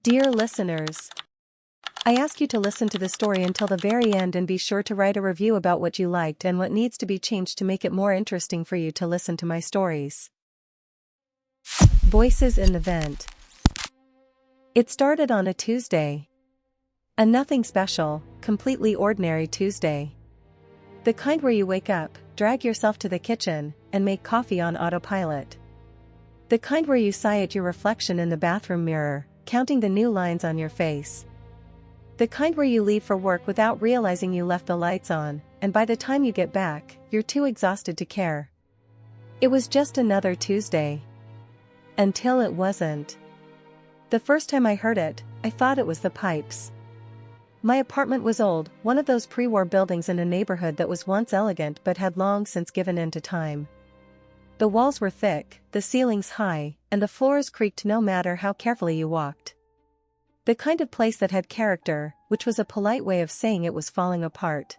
Dear listeners, I ask you to listen to the story until the very end and be sure to write a review about what you liked and what needs to be changed to make it more interesting for you to listen to my stories. Voices in the Vent. It started on a Tuesday. A nothing special, completely ordinary Tuesday. The kind where you wake up, drag yourself to the kitchen, and make coffee on autopilot. The kind where you sigh at your reflection in the bathroom mirror, counting the new lines on your face. The kind where you leave for work without realizing you left the lights on, and by the time you get back, you're too exhausted to care. It was just another Tuesday. Until it wasn't. The first time I heard it, I thought it was the pipes. My apartment was old, one of those pre-war buildings in a neighborhood that was once elegant but had long since given in to time. The walls were thick, the ceilings high, and the floors creaked no matter how carefully you walked. The kind of place that had character, which was a polite way of saying it was falling apart.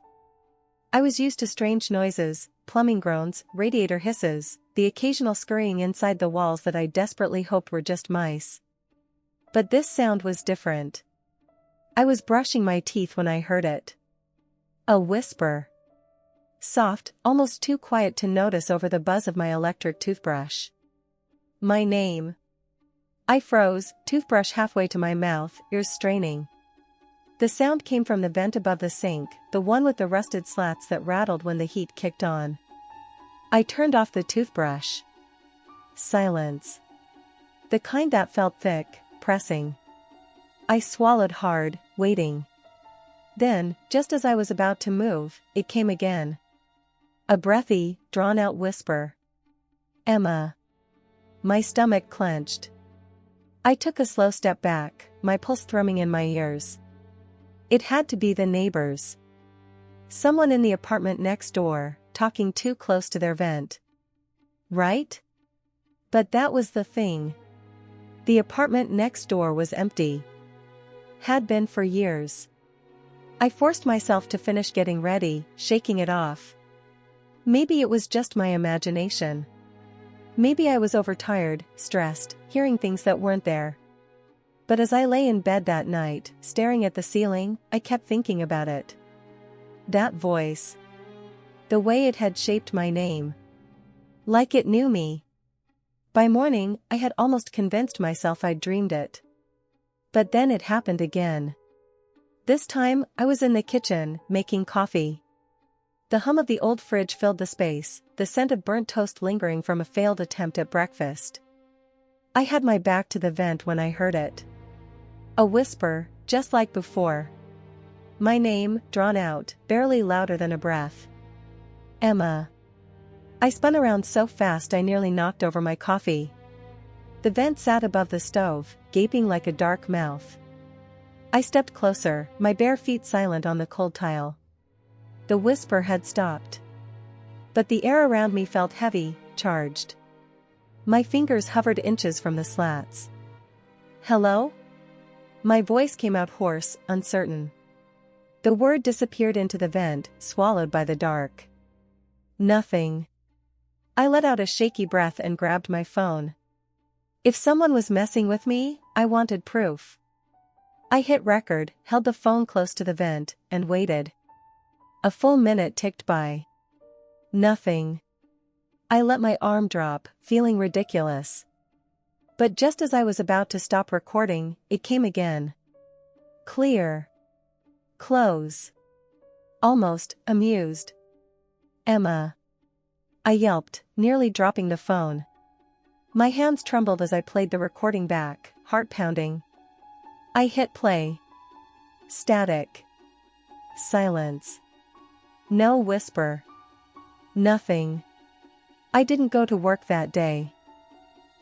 I was used to strange noises, plumbing groans, radiator hisses, the occasional scurrying inside the walls that I desperately hoped were just mice. But this sound was different. I was brushing my teeth when I heard it. A whisper. Soft, almost too quiet to notice over the buzz of my electric toothbrush. My name. I froze, toothbrush halfway to my mouth, ears straining. The sound came from the vent above the sink, the one with the rusted slats that rattled when the heat kicked on. I turned off the toothbrush. Silence. The kind that felt thick, pressing. I swallowed hard, waiting. Then, just as I was about to move, it came again. A breathy, drawn-out whisper. Emma. My stomach clenched. I took a slow step back, my pulse thrumming in my ears. It had to be the neighbors. Someone in the apartment next door, talking too close to their vent. Right? But that was the thing. The apartment next door was empty. Had been for years. I forced myself to finish getting ready, shaking it off. Maybe it was just my imagination. Maybe I was overtired, stressed, hearing things that weren't there. But as I lay in bed that night, staring at the ceiling, I kept thinking about it. That voice. The way it had shaped my name. Like it knew me. By morning, I had almost convinced myself I'd dreamed it. But then it happened again. This time, I was in the kitchen, making coffee. The hum of the old fridge filled the space, the scent of burnt toast lingering from a failed attempt at breakfast. I had my back to the vent when I heard it. A whisper, just like before. My name, drawn out, barely louder than a breath. Emma. I spun around so fast I nearly knocked over my coffee. The vent sat above the stove, gaping like a dark mouth. I stepped closer, my bare feet silent on the cold tile. The whisper had stopped. But the air around me felt heavy, charged. My fingers hovered inches from the slats. Hello? My voice came out hoarse, uncertain. The word disappeared into the vent, swallowed by the dark. Nothing. I let out a shaky breath and grabbed my phone. If someone was messing with me, I wanted proof. I hit record, held the phone close to the vent, and waited. A full minute ticked by. Nothing. I let my arm drop, feeling ridiculous. But just as I was about to stop recording, it came again. Clear. Close. Almost, amused. Emma. I yelped, nearly dropping the phone. My hands trembled as I played the recording back, heart pounding. I hit play. Static. Silence. No whisper. Nothing. I didn't go to work that day.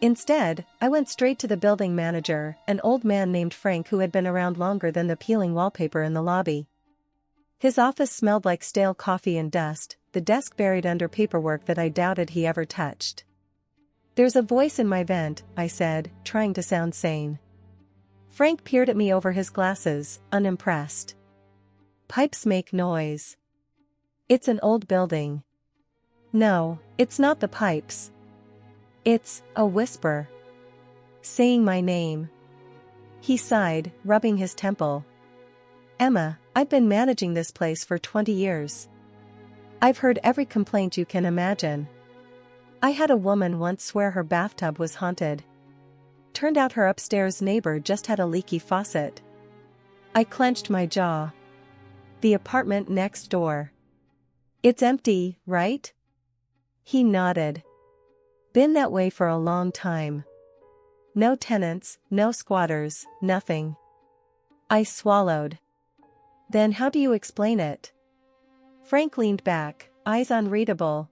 Instead, I went straight to the building manager, an old man named Frank who had been around longer than the peeling wallpaper in the lobby. His office smelled like stale coffee and dust, the desk buried under paperwork that I doubted he ever touched. There's a voice in my vent, I said, trying to sound sane. Frank peered at me over his glasses, unimpressed. Pipes make noise. It's an old building. No, it's not the pipes. It's a whisper. Saying my name. He sighed, rubbing his temple. Emma, I've been managing this place for 20 years. I've heard every complaint you can imagine. I had a woman once swear her bathtub was haunted. Turned out her upstairs neighbor just had a leaky faucet. I clenched my jaw. The apartment next door. It's empty, right? He nodded. Been that way for a long time. No tenants, no squatters, nothing. I swallowed. Then how do you explain it? Frank leaned back, eyes unreadable.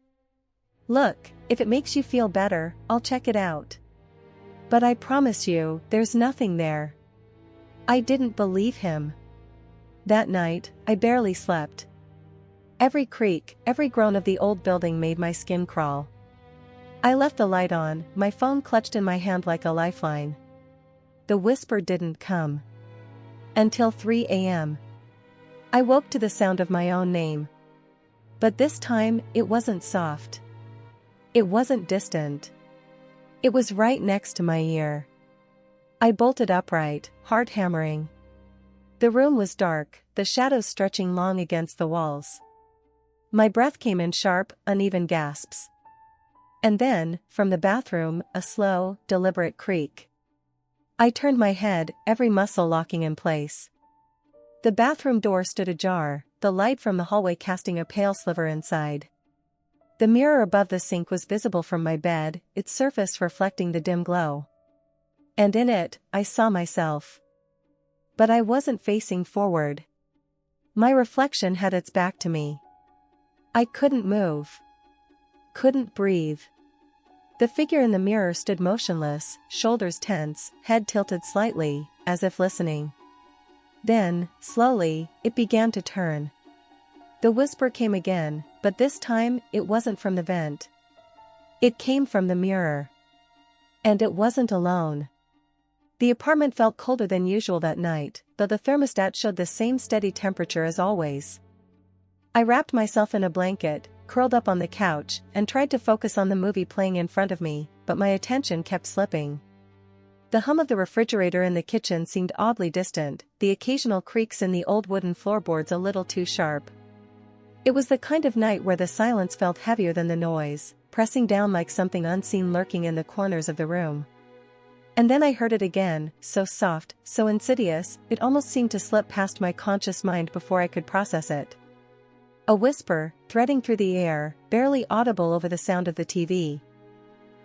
Look, if it makes you feel better, I'll check it out. But I promise you, there's nothing there. I didn't believe him. That night, I barely slept. Every creak, every groan of the old building made my skin crawl. I left the light on, my phone clutched in my hand like a lifeline. The whisper didn't come. Until 3 a.m. I woke to the sound of my own name. But this time, it wasn't soft. It wasn't distant. It was right next to my ear. I bolted upright, heart hammering. The room was dark, the shadows stretching long against the walls. My breath came in sharp, uneven gasps. And then, from the bathroom, a slow, deliberate creak. I turned my head, every muscle locking in place. The bathroom door stood ajar, the light from the hallway casting a pale sliver inside. The mirror above the sink was visible from my bed, its surface reflecting the dim glow. And in it, I saw myself. But I wasn't facing forward. My reflection had its back to me. I couldn't move. Couldn't breathe. The figure in the mirror stood motionless, shoulders tense, head tilted slightly, as if listening. Then, slowly, it began to turn. The whisper came again, but this time, it wasn't from the vent. It came from the mirror. And it wasn't alone. The apartment felt colder than usual that night, though the thermostat showed the same steady temperature as always. I wrapped myself in a blanket, curled up on the couch, and tried to focus on the movie playing in front of me, but my attention kept slipping. The hum of the refrigerator in the kitchen seemed oddly distant, the occasional creaks in the old wooden floorboards a little too sharp. It was the kind of night where the silence felt heavier than the noise, pressing down like something unseen lurking in the corners of the room. And then I heard it again, so soft, so insidious, it almost seemed to slip past my conscious mind before I could process it. A whisper, threading through the air, barely audible over the sound of the TV.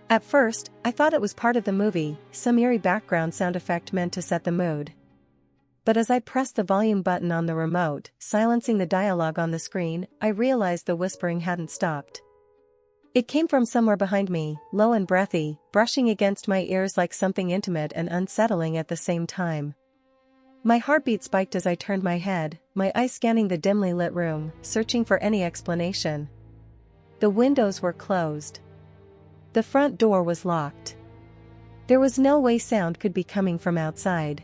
At first, I thought it was part of the movie, some eerie background sound effect meant to set the mood. But as I pressed the volume button on the remote, silencing the dialogue on the screen, I realized the whispering hadn't stopped. It came from somewhere behind me, low and breathy, brushing against my ears like something intimate and unsettling at the same time. My heartbeat spiked as I turned my head, my eyes scanning the dimly lit room, searching for any explanation. The windows were closed. The front door was locked. There was no way sound could be coming from outside.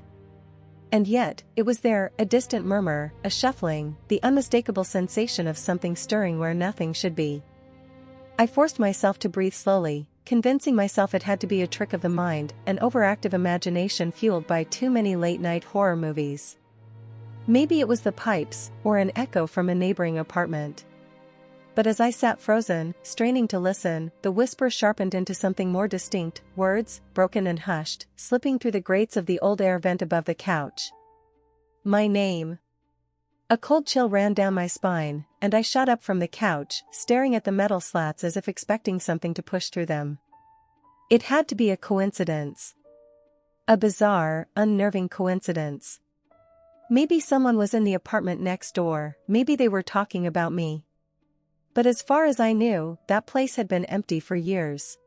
And yet, it was there, a distant murmur, a shuffling, the unmistakable sensation of something stirring where nothing should be. I forced myself to breathe slowly, convincing myself it had to be a trick of the mind, an overactive imagination fueled by too many late-night horror movies. Maybe it was the pipes, or an echo from a neighboring apartment. But as I sat frozen, straining to listen, the whisper sharpened into something more distinct, words, broken and hushed, slipping through the grates of the old air vent above the couch. My name. A cold chill ran down my spine, and I shot up from the couch, staring at the metal slats as if expecting something to push through them. It had to be a coincidence. A bizarre, unnerving coincidence. Maybe someone was in the apartment next door, maybe they were talking about me. But as far as I knew, that place had been empty for years.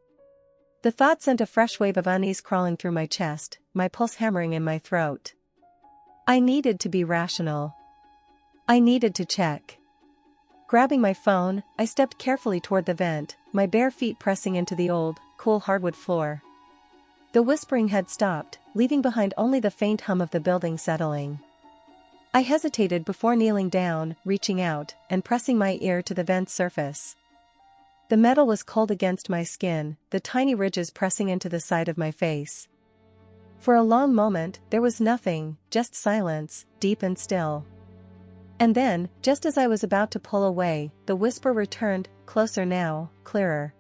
The thought sent a fresh wave of unease crawling through my chest, my pulse hammering in my throat. I needed to be rational. I needed to check. Grabbing my phone, I stepped carefully toward the vent, my bare feet pressing into the old, cool hardwood floor. The whispering had stopped, leaving behind only the faint hum of the building settling. I hesitated before kneeling down, reaching out, and pressing my ear to the vent's surface. The metal was cold against my skin, the tiny ridges pressing into the side of my face. For a long moment, there was nothing, just silence, deep and still. And then, just as I was about to pull away, the whisper returned, closer now, clearer.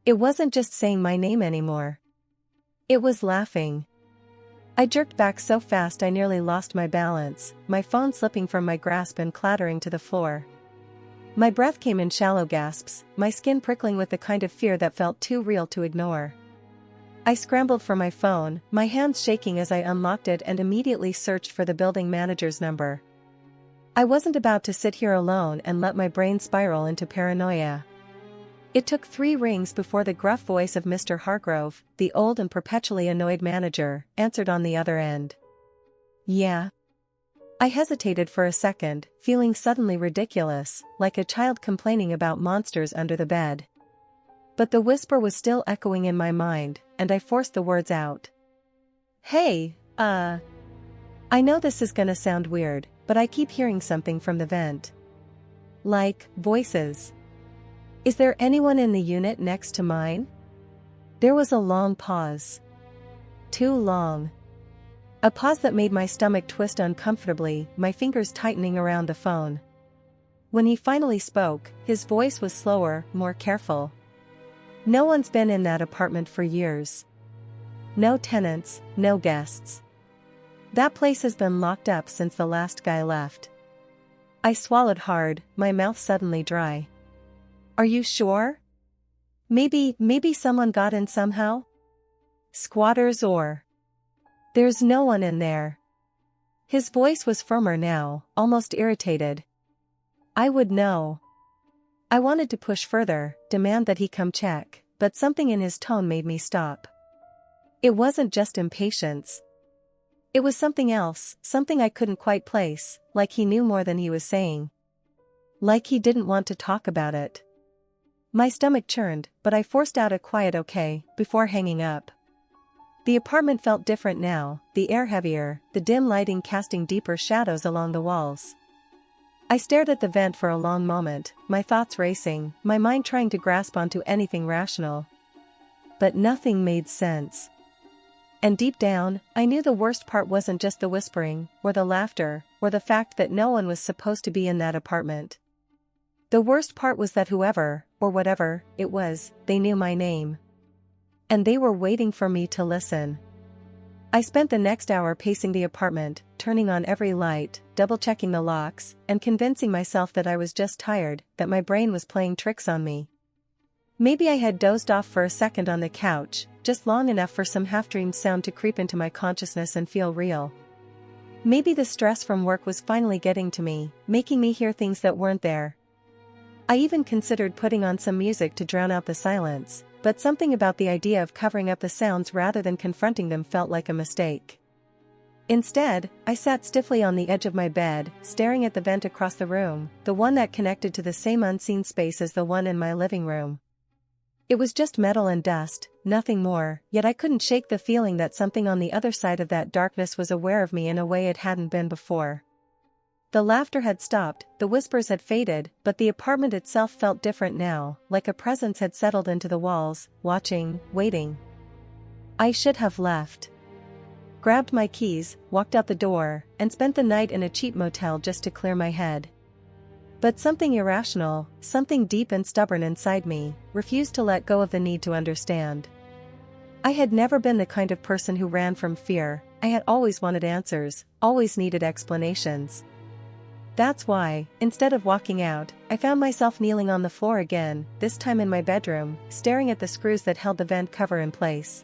It wasn't just saying my name anymore. It was laughing. I jerked back so fast I nearly lost my balance, my phone slipping from my grasp and clattering to the floor. My breath came in shallow gasps, my skin prickling with the kind of fear that felt too real to ignore. I scrambled for my phone, my hands shaking as I unlocked it and immediately searched for the building manager's number. I wasn't about to sit here alone and let my brain spiral into paranoia. It took 3 rings before the gruff voice of Mr. Hargrove, the old and perpetually annoyed manager, answered on the other end. Yeah. I hesitated for a second, feeling suddenly ridiculous, like a child complaining about monsters under the bed. But the whisper was still echoing in my mind, and I forced the words out. Hey, I know this is gonna sound weird, but I keep hearing something from the vent. Like, voices. Is there anyone in the unit next to mine? There was a long pause. Too long. A pause that made my stomach twist uncomfortably, my fingers tightening around the phone. When he finally spoke, his voice was slower, more careful. No one's been in that apartment for years. No tenants, no guests. That place has been locked up since the last guy left. I swallowed hard, my mouth suddenly dry. Are you sure? Maybe someone got in somehow? Squatters or... There's no one in there. His voice was firmer now, almost irritated. I would know. I wanted to push further, demand that he come check, but something in his tone made me stop. It wasn't just impatience. It was something else, something I couldn't quite place, like he knew more than he was saying. Like he didn't want to talk about it. My stomach churned, but I forced out a quiet okay, before hanging up. The apartment felt different now, the air heavier, the dim lighting casting deeper shadows along the walls. I stared at the vent for a long moment, my thoughts racing, my mind trying to grasp onto anything rational. But nothing made sense. And deep down, I knew the worst part wasn't just the whispering, or the laughter, or the fact that no one was supposed to be in that apartment. The worst part was that whoever, or whatever, it was, they knew my name. And they were waiting for me to listen. I spent the next hour pacing the apartment, turning on every light, double-checking the locks, and convincing myself that I was just tired, that my brain was playing tricks on me. Maybe I had dozed off for a second on the couch, just long enough for some half-dreamed sound to creep into my consciousness and feel real. Maybe the stress from work was finally getting to me, making me hear things that weren't there. I even considered putting on some music to drown out the silence, but something about the idea of covering up the sounds rather than confronting them felt like a mistake. Instead, I sat stiffly on the edge of my bed, staring at the vent across the room, the one that connected to the same unseen space as the one in my living room. It was just metal and dust, nothing more, yet I couldn't shake the feeling that something on the other side of that darkness was aware of me in a way it hadn't been before. The laughter had stopped, the whispers had faded, but the apartment itself felt different now, like a presence had settled into the walls, watching, waiting. I should have left. Grabbed my keys, walked out the door, and spent the night in a cheap motel just to clear my head. But something irrational, something deep and stubborn inside me, refused to let go of the need to understand. I had never been the kind of person who ran from fear. I had always wanted answers, always needed explanations. That's why, instead of walking out, I found myself kneeling on the floor again, this time in my bedroom, staring at the screws that held the vent cover in place.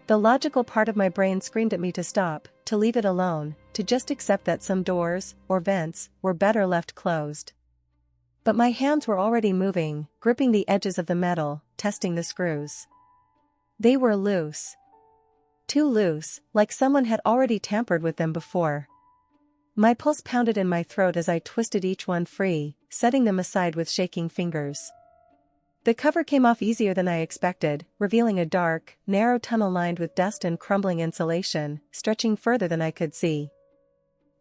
The logical part of my brain screamed at me to stop, to leave it alone, to just accept that some doors, or vents, were better left closed. But my hands were already moving, gripping the edges of the metal, testing the screws. They were loose. Too loose, like someone had already tampered with them before. My pulse pounded in my throat as I twisted each one free, setting them aside with shaking fingers. The cover came off easier than I expected, revealing a dark, narrow tunnel lined with dust and crumbling insulation, stretching further than I could see.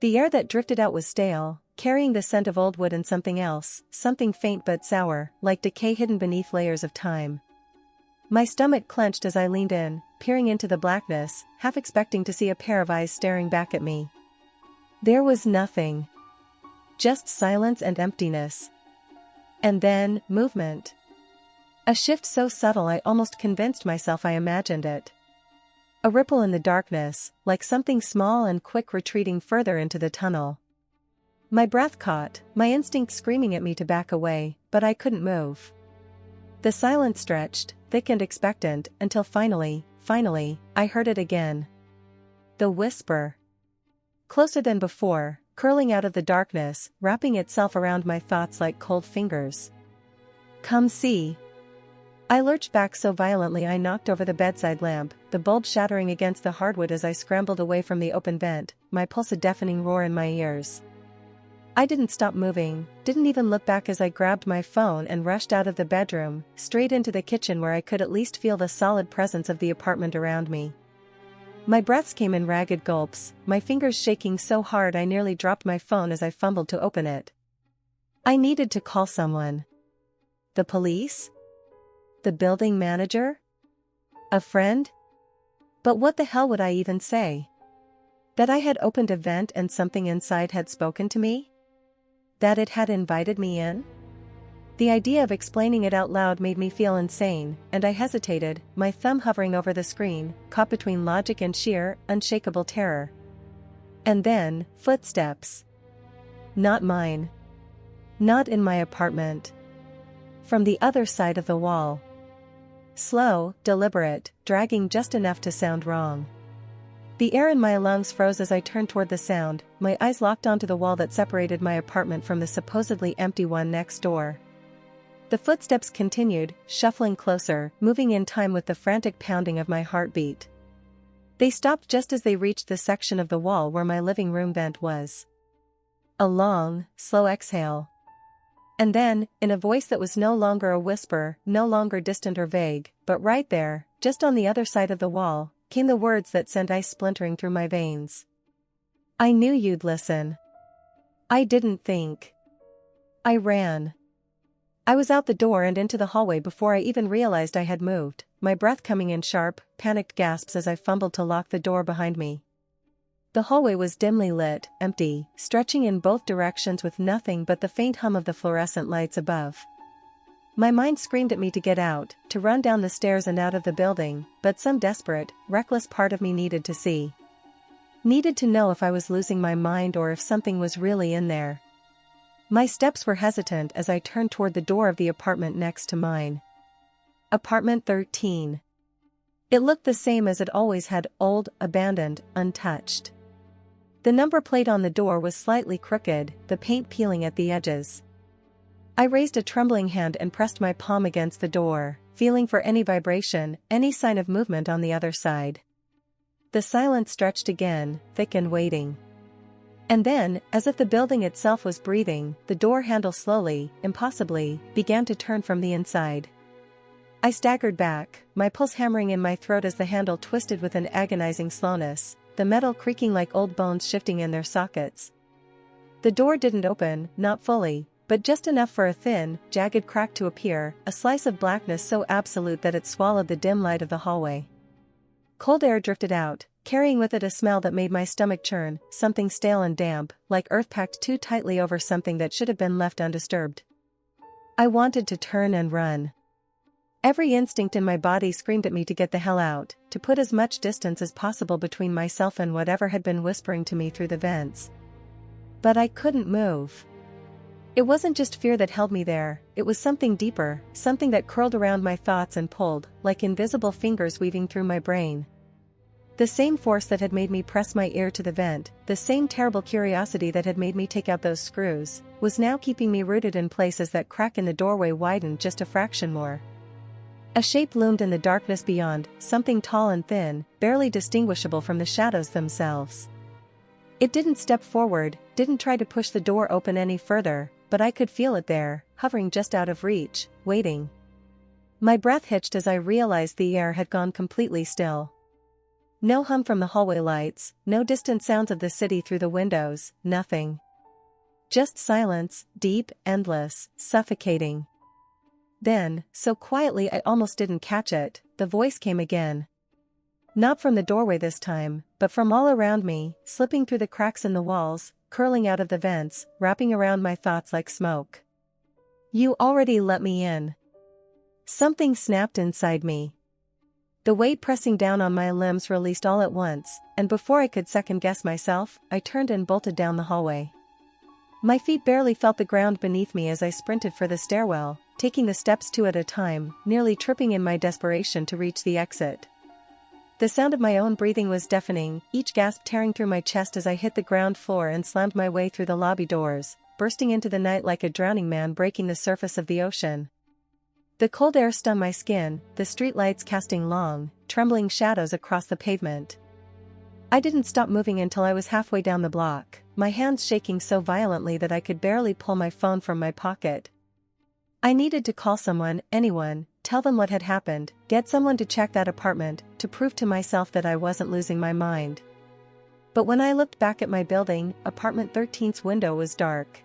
The air that drifted out was stale, carrying the scent of old wood and something else, something faint but sour, like decay hidden beneath layers of time. My stomach clenched as I leaned in, peering into the blackness, half expecting to see a pair of eyes staring back at me. There was nothing. Just silence and emptiness. And then, movement. A shift so subtle I almost convinced myself I imagined it. A ripple in the darkness, like something small and quick retreating further into the tunnel. My breath caught, my instinct screaming at me to back away, but I couldn't move. The silence stretched, thick and expectant, until finally, I heard it again. The whisper. Closer than before, curling out of the darkness, wrapping itself around my thoughts like cold fingers. Come see. I lurched back so violently I knocked over the bedside lamp, the bulb shattering against the hardwood as I scrambled away from the open vent, my pulse a deafening roar in my ears. I didn't stop moving, didn't even look back as I grabbed my phone and rushed out of the bedroom, straight into the kitchen where I could at least feel the solid presence of the apartment around me. My breaths came in ragged gulps, my fingers shaking so hard I nearly dropped my phone as I fumbled to open it. I needed to call someone. The police? The building manager? A friend? But what the hell would I even say? That I had opened a vent and something inside had spoken to me? That it had invited me in? The idea of explaining it out loud made me feel insane, and I hesitated, my thumb hovering over the screen, caught between logic and sheer, unshakable terror. And then, footsteps. Not mine. Not in my apartment. From the other side of the wall. Slow, deliberate, dragging just enough to sound wrong. The air in my lungs froze as I turned toward the sound, my eyes locked onto the wall that separated my apartment from the supposedly empty one next door. The footsteps continued, shuffling closer, moving in time with the frantic pounding of my heartbeat. They stopped just as they reached the section of the wall where my living room vent was. A long, slow exhale. And then, in a voice that was no longer a whisper, no longer distant or vague, but right there, just on the other side of the wall, came the words that sent ice splintering through my veins. I knew you'd listen. I didn't think. I ran. I was out the door and into the hallway before I even realized I had moved, my breath coming in sharp, panicked gasps as I fumbled to lock the door behind me. The hallway was dimly lit, empty, stretching in both directions with nothing but the faint hum of the fluorescent lights above. My mind screamed at me to get out, to run down the stairs and out of the building, but some desperate, reckless part of me needed to see. Needed to know if I was losing my mind or if something was really in there. My steps were hesitant as I turned toward the door of the apartment next to mine. Apartment 13. It looked the same as it always had, old, abandoned, untouched. The number plate on the door was slightly crooked, the paint peeling at the edges. I raised a trembling hand and pressed my palm against the door, feeling for any vibration, any sign of movement on the other side. The silence stretched again, thick and waiting. And then, as if the building itself was breathing, the door handle slowly, impossibly, began to turn from the inside. I staggered back, my pulse hammering in my throat as the handle twisted with an agonizing slowness, the metal creaking like old bones shifting in their sockets. The door didn't open, not fully, but just enough for a thin, jagged crack to appear, a slice of blackness so absolute that it swallowed the dim light of the hallway. Cold air drifted out, carrying with it a smell that made my stomach churn, something stale and damp, like earth packed too tightly over something that should have been left undisturbed. I wanted to turn and run. Every instinct in my body screamed at me to get the hell out, to put as much distance as possible between myself and whatever had been whispering to me through the vents. But I couldn't move. It wasn't just fear that held me there, it was something deeper, something that curled around my thoughts and pulled, like invisible fingers weaving through my brain. The same force that had made me press my ear to the vent, the same terrible curiosity that had made me take out those screws, was now keeping me rooted in place as that crack in the doorway widened just a fraction more. A shape loomed in the darkness beyond, something tall and thin, barely distinguishable from the shadows themselves. It didn't step forward, didn't try to push the door open any further, but I could feel it there, hovering just out of reach, waiting. My breath hitched as I realized the air had gone completely still. No hum from the hallway lights, no distant sounds of the city through the windows, nothing. Just silence, deep, endless, suffocating. Then, so quietly I almost didn't catch it, the voice came again. Not from the doorway this time, but from all around me, slipping through the cracks in the walls, curling out of the vents, wrapping around my thoughts like smoke. You already let me in. Something snapped inside me. The weight pressing down on my limbs released all at once, and before I could second-guess myself, I turned and bolted down the hallway. My feet barely felt the ground beneath me as I sprinted for the stairwell, taking the steps two at a time, nearly tripping in my desperation to reach the exit. The sound of my own breathing was deafening, each gasp tearing through my chest as I hit the ground floor and slammed my way through the lobby doors, bursting into the night like a drowning man breaking the surface of the ocean. The cold air stung my skin, the streetlights casting long, trembling shadows across the pavement. I didn't stop moving until I was halfway down the block, my hands shaking so violently that I could barely pull my phone from my pocket. I needed to call someone, anyone, tell them what had happened, get someone to check that apartment, to prove to myself that I wasn't losing my mind. But when I looked back at my building, apartment 13's window was dark.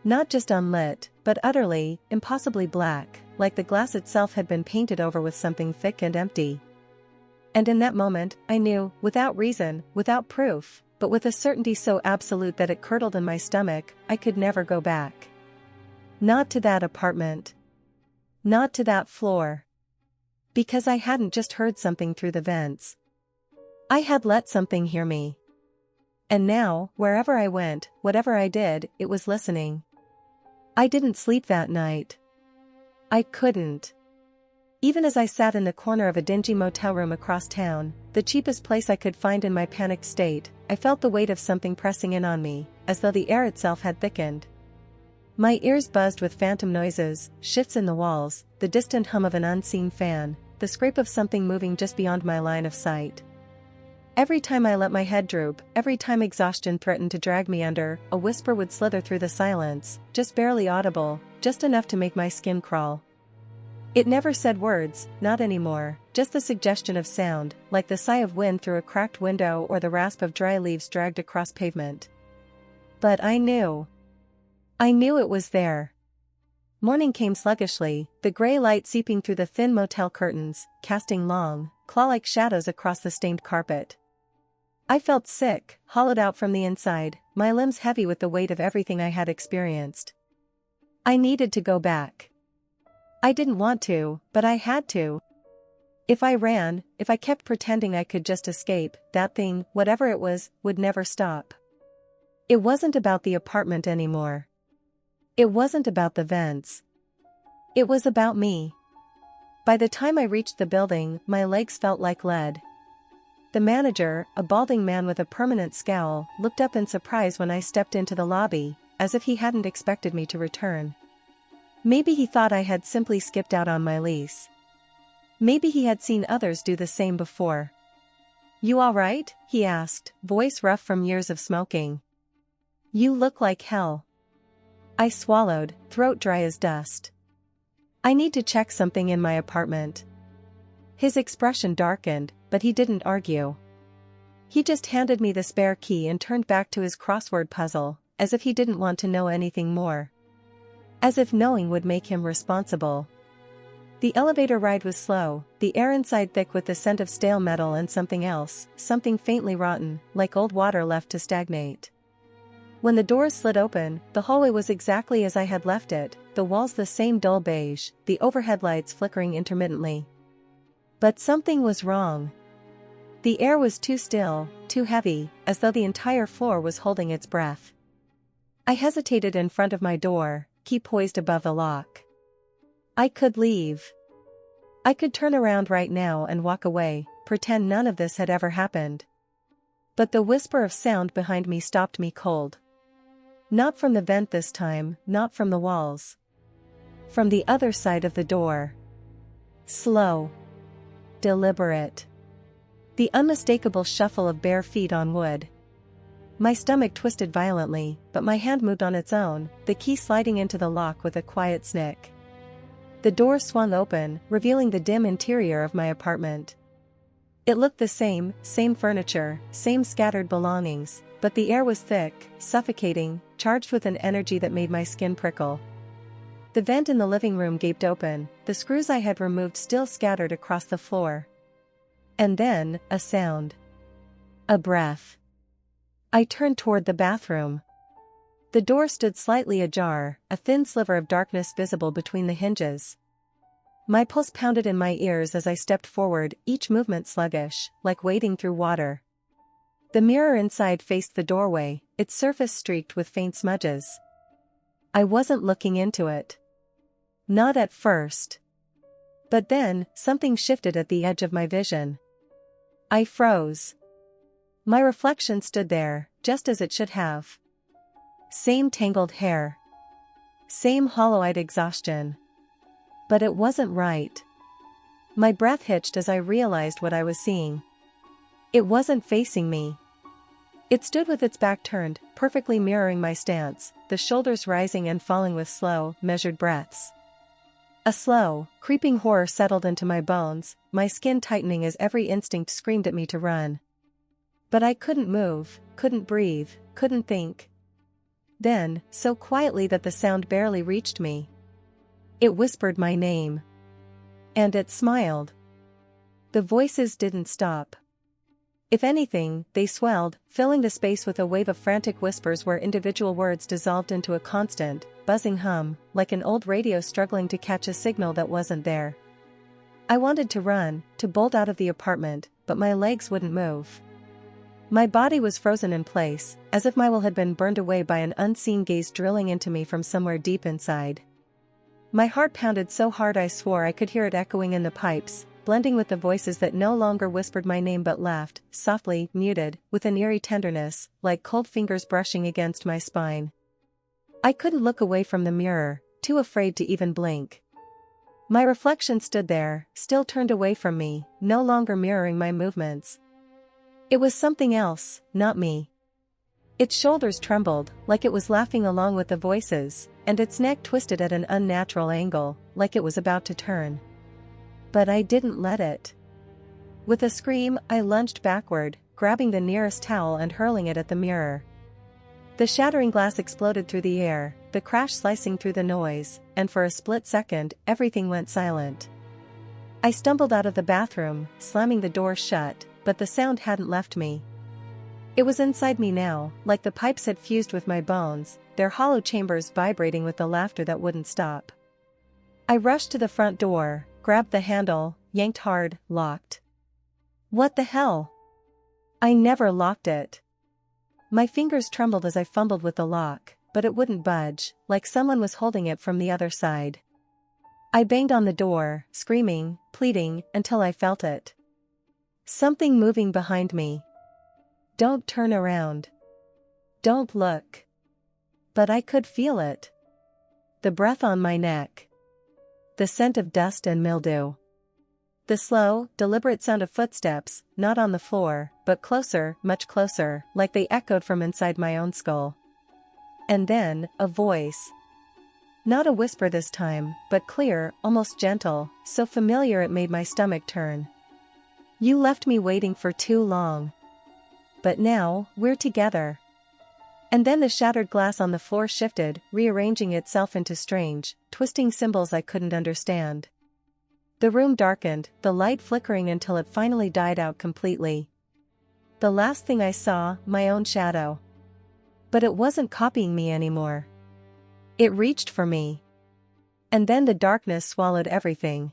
Not just unlit, but utterly, impossibly black, like the glass itself had been painted over with something thick and empty. And in that moment, I knew, without reason, without proof, but with a certainty so absolute that it curdled in my stomach, I could never go back. Not to that apartment. Not to that floor. Because I hadn't just heard something through the vents. I had let something hear me. And now, wherever I went, whatever I did, it was listening. I didn't sleep that night. I couldn't. Even as I sat in the corner of a dingy motel room across town, the cheapest place I could find in my panicked state, I felt the weight of something pressing in on me, as though the air itself had thickened. My ears buzzed with phantom noises, shifts in the walls, the distant hum of an unseen fan, the scrape of something moving just beyond my line of sight. Every time I let my head droop, every time exhaustion threatened to drag me under, a whisper would slither through the silence, just barely audible, just enough to make my skin crawl. It never said words, not anymore, just the suggestion of sound, like the sigh of wind through a cracked window or the rasp of dry leaves dragged across pavement. But I knew. I knew it was there. Morning came sluggishly, the gray light seeping through the thin motel curtains, casting long, claw-like shadows across the stained carpet. I felt sick, hollowed out from the inside, my limbs heavy with the weight of everything I had experienced. I needed to go back. I didn't want to, but I had to. If I ran, if I kept pretending I could just escape, that thing, whatever it was, would never stop. It wasn't about the apartment anymore. It wasn't about the vents. It was about me. By the time I reached the building, my legs felt like lead. The manager, a balding man with a permanent scowl, looked up in surprise when I stepped into the lobby, as if he hadn't expected me to return. Maybe he thought I had simply skipped out on my lease. Maybe he had seen others do the same before. "You all right?" he asked, voice rough from years of smoking. "You look like hell." I swallowed, throat dry as dust. "I need to check something in my apartment." His expression darkened, but he didn't argue. He just handed me the spare key and turned back to his crossword puzzle, as if he didn't want to know anything more. As if knowing would make him responsible. The elevator ride was slow, the air inside thick with the scent of stale metal and something else, something faintly rotten, like old water left to stagnate. When the doors slid open, the hallway was exactly as I had left it, the walls the same dull beige, the overhead lights flickering intermittently. But something was wrong. The air was too still, too heavy, as though the entire floor was holding its breath. I hesitated in front of my door, key poised above the lock. I could leave. I could turn around right now and walk away, pretend none of this had ever happened. But the whisper of sound behind me stopped me cold. Not from the vent this time, not from the walls. From the other side of the door. Slow. Deliberate. The unmistakable shuffle of bare feet on wood. My stomach twisted violently, but my hand moved on its own, the key sliding into the lock with a quiet snick. The door swung open, revealing the dim interior of my apartment. It looked the same furniture, same scattered belongings, but the air was thick, suffocating, charged with an energy that made my skin prickle. The vent in the living room gaped open, the screws I had removed still scattered across the floor. And then, a sound. A breath. I turned toward the bathroom. The door stood slightly ajar, a thin sliver of darkness visible between the hinges. My pulse pounded in my ears as I stepped forward, each movement sluggish, like wading through water. The mirror inside faced the doorway, its surface streaked with faint smudges. I wasn't looking into it. Not at first. But then, something shifted at the edge of my vision. I froze. My reflection stood there, just as it should have. Same tangled hair. Same hollow-eyed exhaustion. But it wasn't right. My breath hitched as I realized what I was seeing. It wasn't facing me. It stood with its back turned, perfectly mirroring my stance, the shoulders rising and falling with slow, measured breaths. A slow, creeping horror settled into my bones, my skin tightening as every instinct screamed at me to run. But I couldn't move, couldn't breathe, couldn't think. Then, so quietly that the sound barely reached me. It whispered my name. And it smiled. The voices didn't stop. If anything, they swelled, filling the space with a wave of frantic whispers where individual words dissolved into a constant, buzzing hum, like an old radio struggling to catch a signal that wasn't there. I wanted to run, to bolt out of the apartment, but my legs wouldn't move. My body was frozen in place, as if my will had been burned away by an unseen gaze drilling into me from somewhere deep inside. My heart pounded so hard I swore I could hear it echoing in the pipes, blending with the voices that no longer whispered my name but laughed, softly, muted, with an eerie tenderness, like cold fingers brushing against my spine. I couldn't look away from the mirror, too afraid to even blink. My reflection stood there, still turned away from me, no longer mirroring my movements. It was something else, not me. Its shoulders trembled, like it was laughing along with the voices, and its neck twisted at an unnatural angle, like it was about to turn. But I didn't let it. With a scream, I lunged backward, grabbing the nearest towel and hurling it at the mirror. The shattering glass exploded through the air, the crash slicing through the noise, and for a split second, everything went silent. I stumbled out of the bathroom, slamming the door shut, but the sound hadn't left me. It was inside me now, like the pipes had fused with my bones, their hollow chambers vibrating with the laughter that wouldn't stop. I rushed to the front door, grabbed the handle, yanked hard, locked. What the hell? I never locked it. My fingers trembled as I fumbled with the lock, but it wouldn't budge, like someone was holding it from the other side. I banged on the door, screaming, pleading, until I felt it. Something moving behind me. Don't turn around. Don't look. But I could feel it. The breath on my neck. The scent of dust and mildew. The slow, deliberate sound of footsteps, not on the floor, but closer, much closer, like they echoed from inside my own skull. And then, a voice. Not a whisper this time, but clear, almost gentle, so familiar it made my stomach turn. You left me waiting for too long. But now, we're together. And then the shattered glass on the floor shifted, rearranging itself into strange, twisting symbols I couldn't understand. The room darkened, the light flickering until it finally died out completely. The last thing I saw, my own shadow. But it wasn't copying me anymore. It reached for me. And then the darkness swallowed everything.